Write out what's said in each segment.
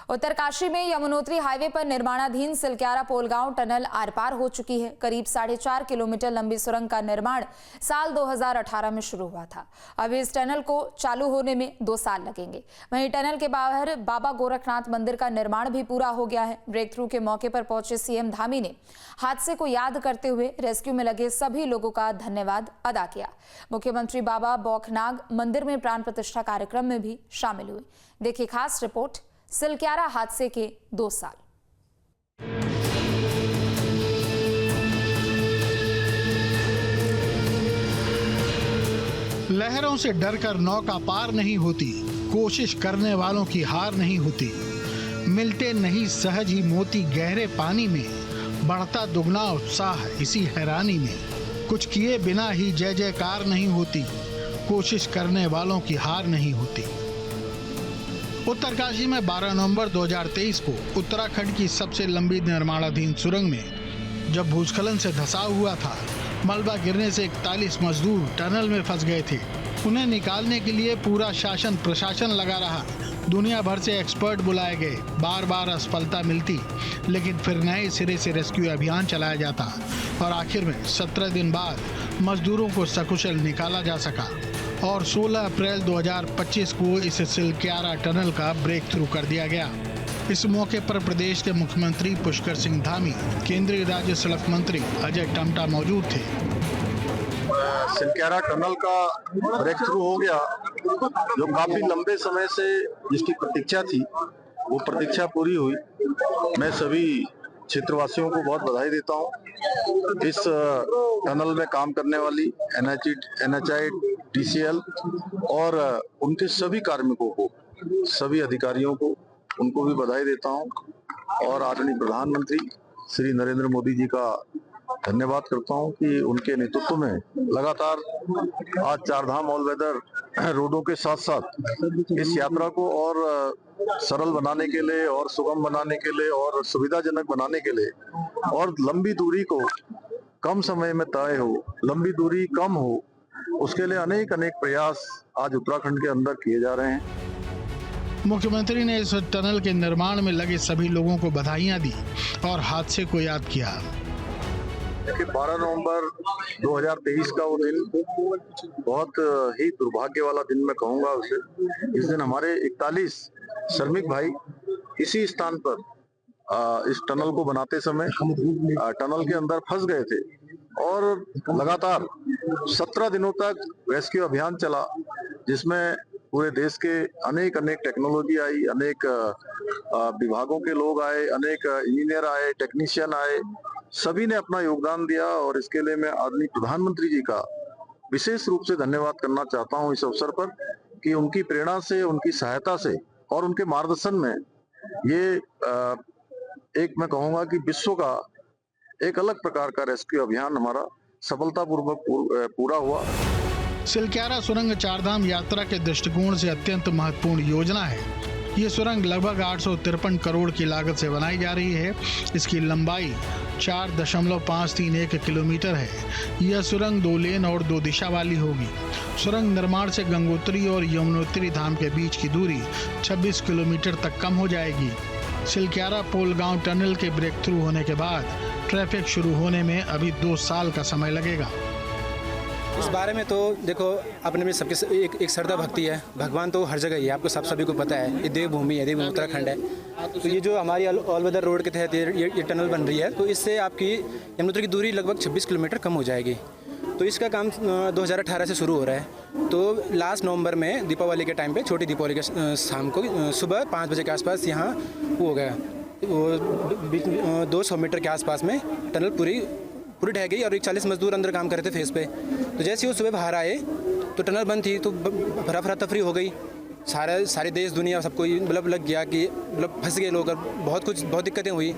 उत्तरकाशी में यमुनोत्री हाईवे पर निर्माणाधीन सिलक्यारा पोलगांव टनल आर पार हो चुकी है। करीब 4.5 किलोमीटर लंबी सुरंग का निर्माण साल 2018 में शुरू हुआ था। अब इस टनल को चालू होने में 2 साल लगेंगे। वहीं टनल के बाहर बाबा गोरखनाथ मंदिर का निर्माण भी पूरा हो गया है। ब्रेक थ्रू के मौके पर पहुंचे सीएम धामी ने हादसे को याद करते हुए रेस्क्यू में लगे सभी लोगों का धन्यवाद अदा किया। मुख्यमंत्री बाबा बौखनाग मंदिर में प्राण प्रतिष्ठा कार्यक्रम में भी शामिल हुए। देखिए खास रिपोर्ट, सिलक्यारा हादसे के 2 साल। लहरों से डरकर नौका पार नहीं होती, कोशिश करने वालों की हार नहीं होती। मिलते नहीं सहज ही मोती गहरे पानी में, बढ़ता दुगना उत्साह इसी हैरानी में। कुछ किए बिना ही जय जयकार नहीं होती, कोशिश करने वालों की हार नहीं होती। उत्तरकाशी में 12 नवंबर 2023 को उत्तराखंड की सबसे लंबी निर्माणाधीन सुरंग में जब भूस्खलन से धंसाव हुआ था, मलबा गिरने से 41 मजदूर टनल में फंस गए थे। उन्हें निकालने के लिए पूरा शासन प्रशासन लगा रहा। दुनिया भर से एक्सपर्ट बुलाए गए। बार बार असफलता मिलती, लेकिन फिर नए सिरे से रेस्क्यू अभियान चलाया जाता और आखिर में 17 दिन बाद मजदूरों को सकुशल निकाला जा सका और 16 अप्रैल 2025 को इस सिलक्यारा टनल का ब्रेक थ्रू कर दिया गया। इस मौके पर प्रदेश के मुख्यमंत्री पुष्कर सिंह धामी, केंद्रीय राज्य सड़क मंत्री अजय टमटा मौजूद थे। सिलक्यारा टनल का ब्रेक थ्रू हो गया, जो काफी लंबे समय से जिसकी प्रतीक्षा थी, वो प्रतीक्षा पूरी हुई। मैं सभी क्षेत्रवासियों को बहुत बधाई देता हूँ। इस टनल में काम करने वाली NHI, DCL और उनके सभी कार्मिकों को, सभी अधिकारियों को, उनको भी बधाई देता हूँ और आदरणीय प्रधानमंत्री श्री नरेंद्र मोदी जी का धन्यवाद करता हूँ कि उनके नेतृत्व में लगातार आज 4 धाम ऑल वेदर रोडों के साथ साथ इस यात्रा को और सरल बनाने के लिए और सुगम बनाने के लिए और सुविधाजनक बनाने के लिए और लंबी दूरी को कम समय में तय हो, लंबी दूरी कम हो, उसके लिए अनेक प्रयास आज उत्तराखंड के अंदर किए जा रहे हैं। मुख्यमंत्री ने इस टनल के निर्माण में लगे सभी लोगों को बधाइयां दी और हादसे को याद किया। 12 नवंबर 2023 का वो दिन बहुत ही दुर्भाग्य वाला दिन मैं कहूँगा उसे। इस दिन हमारे 41 श्रमिक भाई इसी स्थान पर इस टनल को बनाते समय टनल के अंदर फंस गए थे और लगातार 17 दिनों तक रेस्क्यू अभियान चला, जिसमें पूरे देश के अनेक टेक्नोलॉजी आई, अनेक विभागों के लोग आए, अनेक इंजीनियर आए, टेक्नीशियन आए, सभी ने अपना योगदान दिया और इसके लिए मैं आदरणीय प्रधानमंत्री जी का विशेष रूप से धन्यवाद करना चाहता हूं इस अवसर पर कि उनकी प्रेरणा से, उनकी सहायता से और उनके मार्गदर्शन में ये एक मैं कहूँगा कि विश्व का एक अलग प्रकार का रेस्क्यू अभियान हमारा सफलतापूर्वक पूरा हुआ। सिलक्यारा सुरंग 4 धाम यात्रा के दृष्टिकोण से अत्यंत महत्वपूर्ण योजना है। ये सुरंग लगभग 853 करोड़ की लागत से बनाई जा रही है। इसकी लंबाई 4.531 किलोमीटर है। यह सुरंग 2 लेन और 2 दिशा वाली होगी। सुरंग निर्माण से गंगोत्री और यमुनोत्री धाम के बीच की दूरी 26 किलोमीटर तक कम हो जाएगी। सिलक्यारा पोलगांव टनल के ब्रेक थ्रू होने के बाद ट्रैफिक शुरू होने में अभी 2 साल का समय लगेगा। इस बारे में तो देखो, अपने में सबके एक श्रद्धा भक्ति है। भगवान तो हर जगह ही है, आपको सभी को पता है। ये देवभूमि है, देवभूमि उत्तराखंड है। तो ये जो हमारी ऑल वेदर रोड के तहत ये टनल बन रही है, तो इससे आपकी यमुनोत्री की दूरी लगभग 26 किलोमीटर कम हो जाएगी। तो इसका काम 2018 से शुरू हो रहा है। तो लास्ट नवंबर में दीपावली के टाइम पे, छोटी दीपावली के शाम को सुबह 5 बजे के आसपास यहाँ वो हो गया, वो 200 मीटर के आसपास में टनल पूरी ढह गई और 40 मजदूर अंदर काम कर रहे थे फेस पे। तो जैसे ही वो सुबह बाहर आए तो टनल बंद थी, तो भरा तफरी हो गई। सारे देश दुनिया सबको मतलब लग गया कि मतलब फंस गए लोग, बहुत दिक्कतें हुई।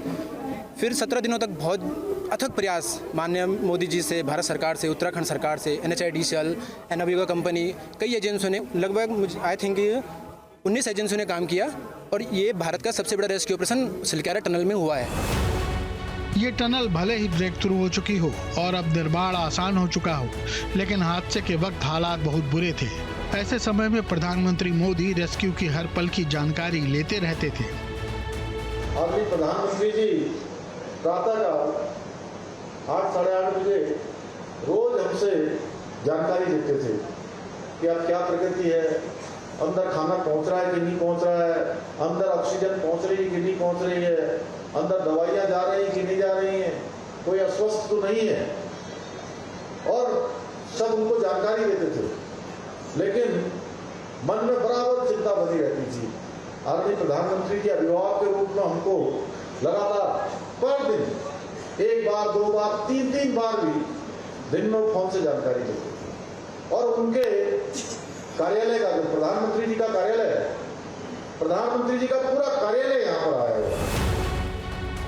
फिर 17 दिनों तक बहुत अथक प्रयास माननीय मोदी जी से, भारत सरकार से, उत्तराखंड सरकार से, NHI, DCL, नवयुगा कंपनी, कई एजेंसियों ने, लगभग आई थिंक 19 एजेंसियों ने काम किया और ये भारत का सबसे बड़ा रेस्क्यू ऑपरेशन सिलक्यारा टनल में हुआ है। ये टनल भले ही ब्रेक थ्रू हो चुकी हो और अब निर्माण आसान हो चुका हो, लेकिन हादसे के वक्त हालात बहुत बुरे थे। ऐसे समय में प्रधानमंत्री मोदी रेस्क्यू की हर पल की जानकारी लेते रहते थे। आदरणीय प्रधानमंत्री जी प्रातःकाल 8 साढ़े 8 बजे रोज हमसे जानकारी देते थे कि अब क्या प्रगति है, अंदर खाना पहुंच रहा है कि नहीं पहुंच रहा है, अंदर ऑक्सीजन पहुंच रही है कि नहीं पहुंच रही है, अंदर दवाइयां जा रही हैं कि नहीं जा रही हैं, कोई अस्वस्थ तो नहीं है, और सब उनको जानकारी देते थे। लेकिन मन में बराबर चिंता बनी रहती थी। आदरणीय प्रधानमंत्री जी अभिभावक के रूप में हमको लगातार पर दिन 1 बार 2 बार 3 बार भी दिन में फोन से जानकारी देते थे। और उनके कार्यालय का, जो प्रधानमंत्री जी का कार्यालय है, प्रधानमंत्री जी का पूरा कार्यालय यहाँ पर आया हुआ है।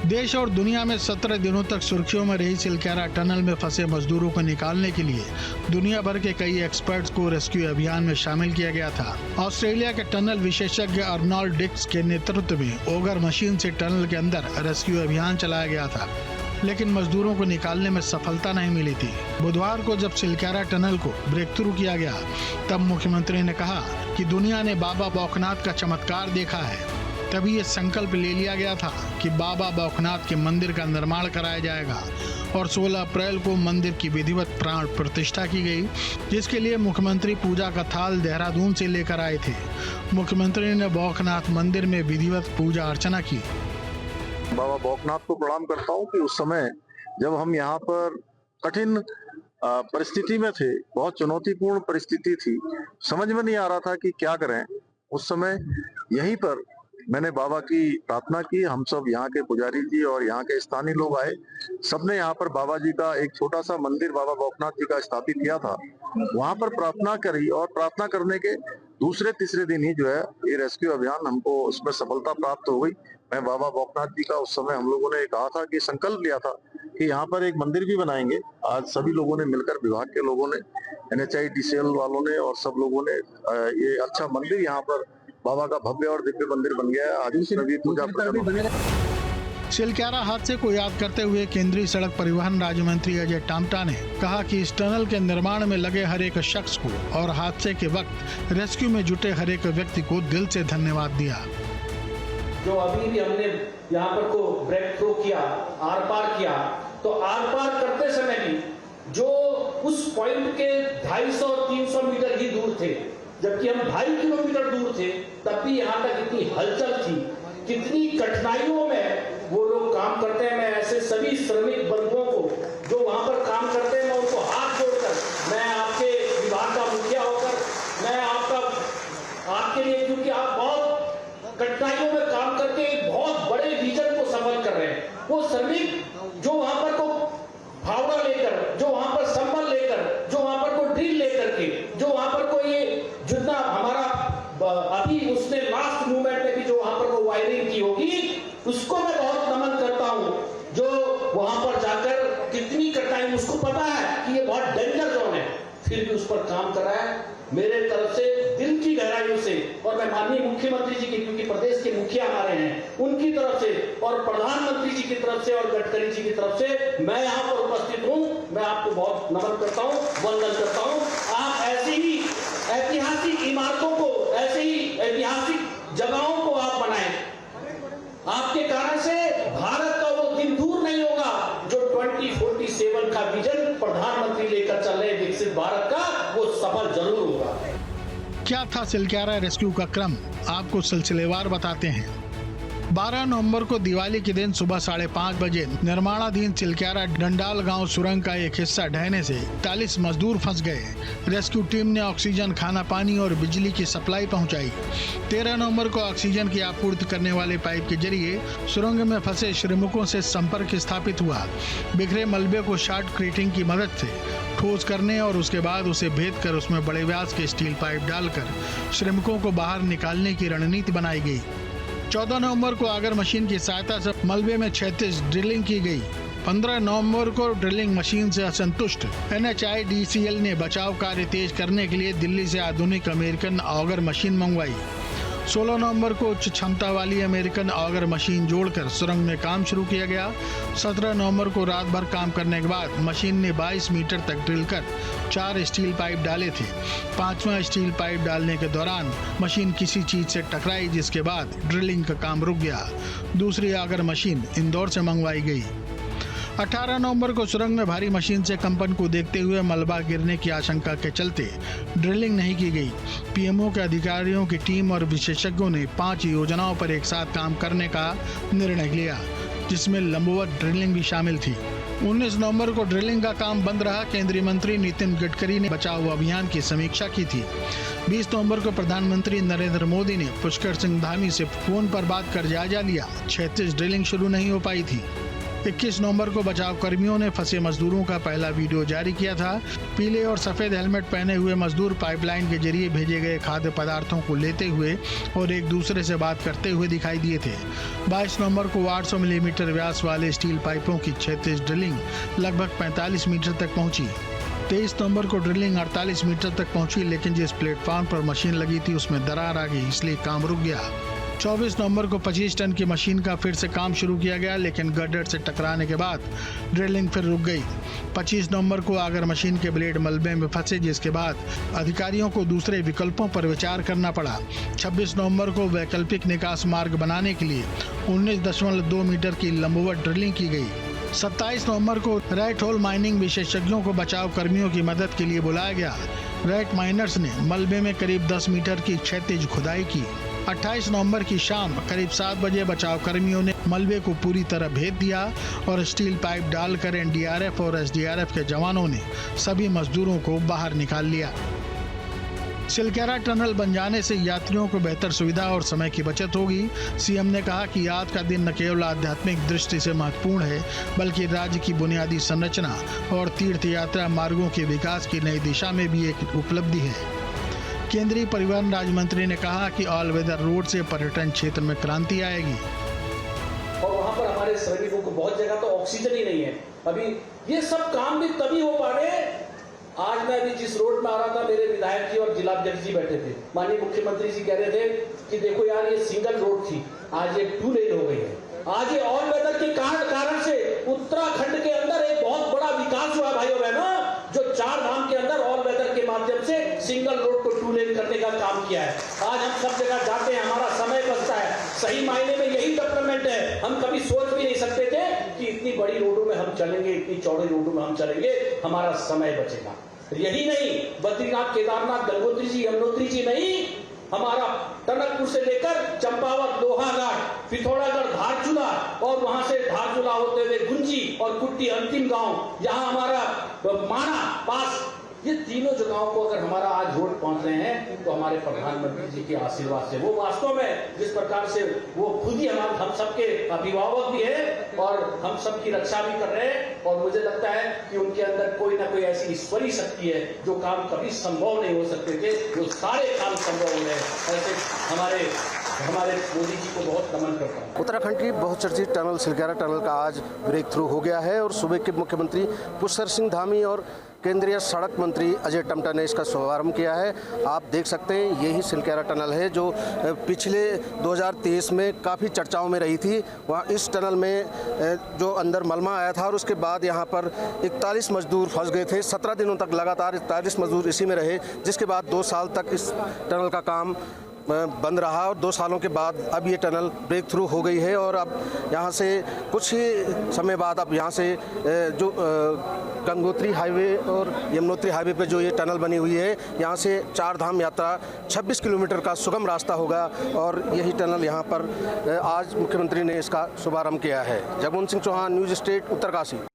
देश और दुनिया में 17 दिनों तक सुर्खियों में रही सिलक्यारा टनल में फंसे मजदूरों को निकालने के लिए दुनिया भर के कई एक्सपर्ट्स को रेस्क्यू अभियान में शामिल किया गया था। ऑस्ट्रेलिया के टनल विशेषज्ञ अर्नोल्ड डिक्स के नेतृत्व में ओगर मशीन से टनल के अंदर रेस्क्यू अभियान चलाया गया था, लेकिन मजदूरों को निकालने में सफलता नहीं मिली थी। बुधवार को जब सिलक्यारा टनल को ब्रेक थ्रू किया गया, तब मुख्यमंत्री ने कहा कि दुनिया ने बाबा बौखनाथ का चमत्कार देखा है। तभी ये संकल्प ले लिया गया था कि बाबा बौखनाथ के मंदिर का निर्माण कराया जाएगा और 16 अप्रैल को मंदिर की विधिवत प्राण प्रतिष्ठा की गई, जिसके लिए मुख्यमंत्री पूजा का थाल देहरादून से लेकर आए थे। मुख्यमंत्री ने बौखनाथ मंदिर में विधिवत पूजा अर्चना की। बाबा बौखनाथ को प्रणाम करता हूँ कि उस समय जब हम यहाँ पर कठिन परिस्थिति में थे, बहुत चुनौतीपूर्ण परिस्थिति थी, समझ में नहीं आ रहा था कि क्या करें। उस समय यहीं पर मैंने बाबा की प्रार्थना की। हम सब यहाँ के पुजारी जी और यहाँ के स्थानीय लोग आए, सबने यहाँ पर बाबा जी का एक छोटा सा मंदिर बाबा बौखनाथ जी का स्थापित किया था। वहाँ पर प्रार्थना करी और प्रार्थना करने के दूसरे तीसरे दिन ही जो है ये रेस्क्यू अभियान हमको उसमें सफलता प्राप्त हो गई। मैं बाबा बौखनाथ जी का उस समय हम लोगों ने कहा था कि संकल्प लिया था कि यहाँ पर एक मंदिर भी बनाएंगे। आज सभी लोगों ने मिलकर, विभाग के लोगों ने, NHIDCL वालों ने और सब लोगों ने ये अच्छा मंदिर यहाँ पर बाबा का भव्य और दिव्य मंदिर बन गया है। आज उसमें भी पूजा सिलक्यारा हादसे को याद करते हुए केंद्रीय सड़क परिवहन राज्य मंत्री अजय टामटा ने कहा कि इस टनल के निर्माण में लगे हर एक शख्स को और हादसे के वक्त रेस्क्यू में जुटे हर एक व्यक्ति को दिल से धन्यवाद दिया। जो अभी भी हमने यहाँ पर को ब्रेक थ्रू किया, आर पार किया, तो आर पार करते समय भी जो उस पॉइंट के 250-300 मीटर ही दूर थे, जबकि हम 2.5 किलोमीटर दूर थे, तब भी यहाँ तक इतनी हलचल थी, कितनी कठिनाइयों में वो लोग काम करते हैं। मैं ऐसे सभी श्रमिक बंधुओं को जो वहां पर काम करते हैं, मैं उनको हाथ जोड़कर, मैं आपके विभाग का मुखिया होकर मैं आपके लिए, क्योंकि आप बहुत कठिनाइयों में काम करके एक बहुत बड़े विजन को सफल कर रहे हैं। वो श्रमिक जो वहां पर को फावड़ा लेकर, जो वहां पर संबल लेकर, जो वहां पर को ड्रिल लेकर के, जो वहां पर को ये जितना हमारा अभी उसने लास्ट मूवमेंट में भी जो वहां पर को वायरिंग की होगी, उसको मैं बहुत नमन करता हूं। जो वहां पर जाकर कितनी कठिनाई, उसको पता है कि ये बहुत डेंजर जोन है, फिर भी उस पर काम कर रहा है। मेरे तरफ से दिल की गहराइयों से, और मैं माननीय मुख्यमंत्री जी की, क्योंकि प्रदेश के मुखिया हमारे हैं, उनकी तरफ से और प्रधानमंत्री जी की तरफ से और गडकरी जी की तरफ से मैं यहाँ पर उपस्थित हूँ। मैं आपको बहुत नमन करता हूँ, वंदन करता हूँ। आप ऐसी ही ऐतिहासिक इमारतों को, ऐसे ही ऐतिहासिक जगहों को आप बनाएं। आपके कारण से भारत का वो दिन दूर नहीं होगा जो 2047 का विजन प्रधानमंत्री लेकर चल रहे विकसित भारत का, वो सफल जरूर होगा। क्या था सिलक्यारा रेस्क्यू का क्रम, आपको सिलसिलेवार बताते हैं। 12 नवंबर को दिवाली के दिन सुबह 5:30 बजे निर्माणाधीन सिलक्यारा डंडाल गांव सुरंग का एक हिस्सा ढहने से 41 मजदूर फंस गए। रेस्क्यू टीम ने ऑक्सीजन, खाना पानी और बिजली की सप्लाई पहुंचाई। 13 नवंबर को ऑक्सीजन की आपूर्ति करने वाले पाइप के जरिए सुरंग में फंसे श्रमिकों से संपर्क स्थापित हुआ। बिखरे मलबे को शॉर्ट क्रीटिंग की मदद से ठोस करने और उसके बाद उसे भेद कर उसमें बड़े व्यास के स्टील पाइप डालकर श्रमिकों को बाहर निकालने की रणनीति बनाई गई। 14 नवंबर को आगर मशीन की सहायता से मलबे में 36 ड्रिलिंग की गई। 15 नवंबर को ड्रिलिंग मशीन से असंतुष्ट NHIDCL ने बचाव कार्य तेज करने के लिए दिल्ली से आधुनिक अमेरिकन ऑगर मशीन मंगवाई। 16 नवंबर को उच्च क्षमता वाली अमेरिकन ऑगर मशीन जोड़कर सुरंग में काम शुरू किया गया। 17 नवंबर को रात भर काम करने के बाद मशीन ने 22 मीटर तक ड्रिल कर 4 स्टील पाइप डाले थे। 5वां स्टील पाइप डालने के दौरान मशीन किसी चीज से टकराई, जिसके बाद ड्रिलिंग का काम रुक गया। दूसरी ऑगर मशीन इंदौर से मंगवाई गई। 18 नवंबर को सुरंग में भारी मशीन से कंपन को देखते हुए मलबा गिरने की आशंका के चलते ड्रिलिंग नहीं की गई। पीएमओ के अधिकारियों की टीम और विशेषज्ञों ने 5 योजनाओं पर एक साथ काम करने का निर्णय लिया, जिसमें लंबवत ड्रिलिंग भी शामिल थी। 19 नवंबर को ड्रिलिंग का काम बंद रहा। केंद्रीय मंत्री नितिन गडकरी ने बचाव अभियान की समीक्षा की थी। 20 नवंबर को प्रधानमंत्री नरेंद्र मोदी ने पुष्कर सिंह धामी से फोन पर बात कर जायजा लिया। 36 ड्रिलिंग शुरू नहीं हो पाई थी। 21 नवंबर को बचाव कर्मियों ने फंसे मजदूरों का पहला वीडियो जारी किया था। पीले और सफेद हेलमेट पहने हुए मजदूर पाइपलाइन के जरिए भेजे गए खाद्य पदार्थों को लेते हुए और एक दूसरे से बात करते हुए दिखाई दिए थे। 22 नवंबर को 800 मिलीमीटर व्यास वाले स्टील पाइपों की 36 ड्रिलिंग लगभग 45 मीटर तक पहुंची। 23 नवंबर को ड्रिलिंग 48 मीटर तक पहुंची, लेकिन जिस प्लेटफॉर्म पर मशीन लगी थी उसमें दरार आ गई, इसलिए काम रुक गया। 24 नवंबर को 25 टन की मशीन का फिर से काम शुरू किया गया, लेकिन गर्डर से टकराने के बाद ड्रिलिंग फिर रुक गई। 25 नवंबर को आगर मशीन के ब्लेड मलबे में फंसे, जिसके बाद अधिकारियों को दूसरे विकल्पों पर विचार करना पड़ा। 26 नवंबर को वैकल्पिक निकास मार्ग बनाने के लिए 19.2 मीटर की लंबवत ड्रिलिंग की गई। 27 नवंबर को रैट होल माइनिंग विशेषज्ञों को बचाव कर्मियों की मदद के लिए बुलाया गया। रैट माइनर्स ने मलबे में करीब 10 मीटर की क्षैतिज खुदाई की। 28 नवंबर की शाम करीब 7 बजे बचाव कर्मियों ने मलबे को पूरी तरह भेद दिया और स्टील पाइप डालकर एनडीआरएफ और एसडीआरएफ के जवानों ने सभी मजदूरों को बाहर निकाल लिया। सिलक्यारा टनल बन जाने से यात्रियों को बेहतर सुविधा और समय की बचत होगी। सीएम ने कहा कि आज का दिन न केवल आध्यात्मिक दृष्टि से महत्वपूर्ण है, बल्कि राज्य की बुनियादी संरचना और तीर्थ यात्रा मार्गों के विकास की नई दिशा में भी एक उपलब्धि है। केंद्रीय परिवहन राज्य मंत्री ने कहा कि ऑल वेदर रोड से पर्यटन क्षेत्र में क्रांति आएगी। और वहाँ पर हमारे श्रमिकों को बहुत जगह तो ऑक्सीजन ही नहीं है। अभी ये सब काम भी तभी हो पा रहे। आज मैं अभी जिस रोड में आ रहा था, मेरे विधायक जी और जिला अध्यक्ष जी बैठे थे। माननीय मुख्यमंत्री जी कह रहे थे कि देखो यार, ये सिंगल रोड थी, आज ये 2 लेन हो गई है। आज ये ऑल वेदर के कारण से उत्तराखंड के अंदर एक बहुत बड़ा विकास हुआ भाइयों बहनों, जो 4 धाम के अंदर ऑल वेदर के माध्यम से सिंगल रोड को 2 लेन करने का काम किया है। आज हम सब जगह जाते हैं, हमारा समय बचता है। सही मायने में यही डेवलपमेंट है। हम कभी सोच भी नहीं सकते थे कि इतनी बड़ी रोडों में हम चलेंगे, इतनी चौड़ी रोडों में हम चलेंगे, हमारा समय बचेगा। यही नहीं, बद्रीनाथ, केदारनाथ, गंगोत्री जी, यमुनोत्री जी नहीं, हमारा टनकपुर से लेकर चंपावत, लोहाघाट, पिथौरागढ़, धारचूला और वहां से धारचूला होते हुए गुंजी और कुट्टी अंतिम गांव, जहां हमारा माणा पास, ये तीनों जगहों को अगर हमारा आज रोड पहुंच रहे हैं तो हमारे प्रधानमंत्री जी के आशीर्वाद से। वो वास्तव में जिस प्रकार से वो खुद ही हम सबके अभिभावक भी हैं और हम सबकी रक्षा भी कर रहे हैं, और मुझे लगता है कि उनके अंदर कोई ना कोई ऐसी ईश्वरीय शक्ति है, जो काम कभी संभव नहीं हो सकते थे, वो सारे काम संभव हो रहे हैं। ऐसे हमारे मोदी जी को बहुत नमन करता हूं। उत्तराखंड की बहुचर्चित टनल सिलक्यारा टनल का आज ब्रेक थ्रू हो गया है और सूबे के मुख्यमंत्री पुष्कर सिंह धामी और केंद्रीय सड़क मंत्री अजय टमटा ने इसका शुभारंभ किया है। आप देख सकते हैं, यही सिलक्यारा टनल है जो पिछले 2023 में काफ़ी चर्चाओं में रही थी। वहाँ इस टनल में जो अंदर मलबा आया था और उसके बाद यहाँ पर 41 मजदूर फंस गए थे। 17 दिनों तक लगातार 41 मजदूर इसी में रहे, जिसके बाद 2 साल तक इस टनल का काम बंद रहा और 2 सालों के बाद अब ये टनल ब्रेक थ्रू हो गई है। और अब यहाँ से कुछ ही समय बाद अब यहाँ से जो गंगोत्री हाईवे और यमुनोत्री हाईवे पे जो ये टनल बनी हुई है, यहाँ से 4 धाम यात्रा 26 किलोमीटर का सुगम रास्ता होगा और यही टनल यहाँ पर आज मुख्यमंत्री ने इसका शुभारंभ किया है। Jagmohan Singh Chauhan, News State, Uttarkashi.